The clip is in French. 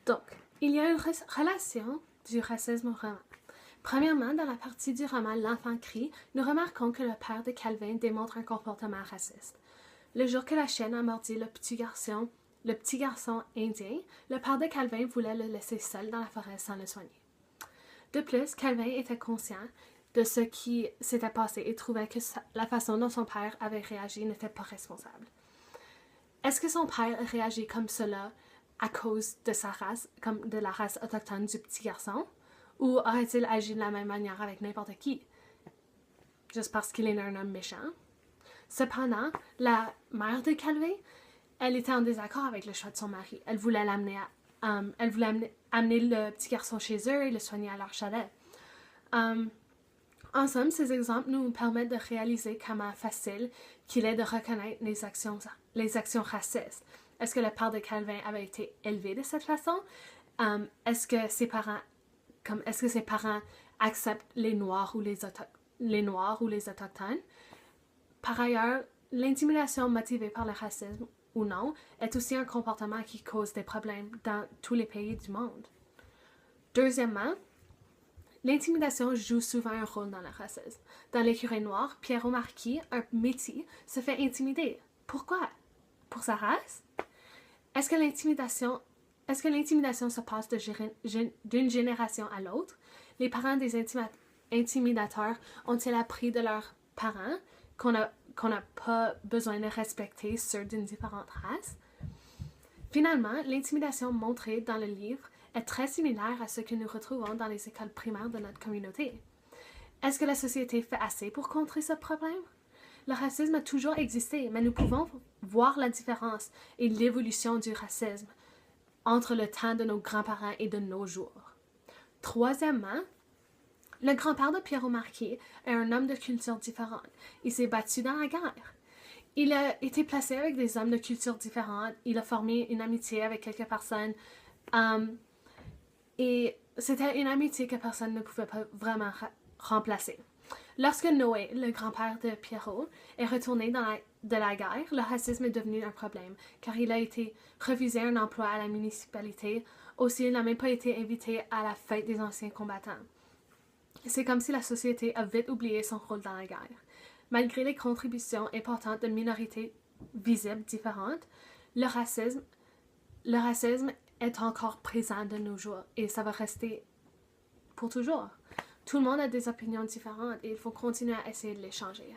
Donc, il y a une relation du racisme au roman. Premièrement, dans la partie du roman L'enfant crie, nous remarquons que le père de Calvin démontre un comportement raciste. Le jour que la chienne a mordu le petit garçon indien, le père de Calvin voulait le laisser seul dans la forêt sans le soigner. De plus, Calvin était conscient de ce qui s'était passé et trouvait que la façon dont son père avait réagi n'était pas responsable. Est-ce que son père réagit comme cela à cause de sa race, comme de la race autochtone du petit garçon? Ou aurait-il agi de la même manière avec n'importe qui? Juste parce qu'il est un homme méchant? Cependant, la mère de Calvin, elle était en désaccord avec le choix de son mari. Elle voulait amener le petit garçon chez eux et le soigner à leur chalet. En somme, ces exemples nous permettent de réaliser comment facile qu'il est de reconnaître les actions racistes. Est-ce que le père de Calvin avait été élevé de cette façon? Est-ce que ses parents acceptent les Noirs ou les Autochtones? Par ailleurs, l'intimidation motivée par le racisme ou non est aussi un comportement qui cause des problèmes dans tous les pays du monde. Deuxièmement, l'intimidation joue souvent un rôle dans le racisme. Dans L'écureuil noir, Pierrot Marquis, un métis, se fait intimider. Pourquoi? Pour sa race? Est-ce que l'intimidation se passe d'une génération à l'autre? Les parents des intimidateurs ont-ils appris de leurs parents qu'on n'a pas besoin de respecter ceux d'une différente race? Finalement, l'intimidation montrée dans le livre est très similaire à ce que nous retrouvons dans les écoles primaires de notre communauté. Est-ce que la société fait assez pour contrer ce problème? Le racisme a toujours existé, mais nous pouvons voir la différence et l'évolution du racisme entre le temps de nos grands-parents et de nos jours. Troisièmement, le grand-père de Pierrot Marquis est un homme de culture différente. Il s'est battu dans la guerre. Il a été placé avec des hommes de culture différentes. Il a formé une amitié avec quelques personnes. Et c'était une amitié que personne ne pouvait pas vraiment remplacer. Lorsque Noé, le grand-père de Pierrot, est retourné de la guerre, le racisme est devenu un problème, car il a été refusé un emploi à la municipalité. Aussi, il n'a même pas été invité à la fête des anciens combattants. C'est comme si la société a vite oublié son rôle dans la guerre. Malgré les contributions importantes de minorités visibles différentes, le racisme est encore présent de nos jours et ça va rester pour toujours. Tout le monde a des opinions différentes et il faut continuer à essayer de les changer.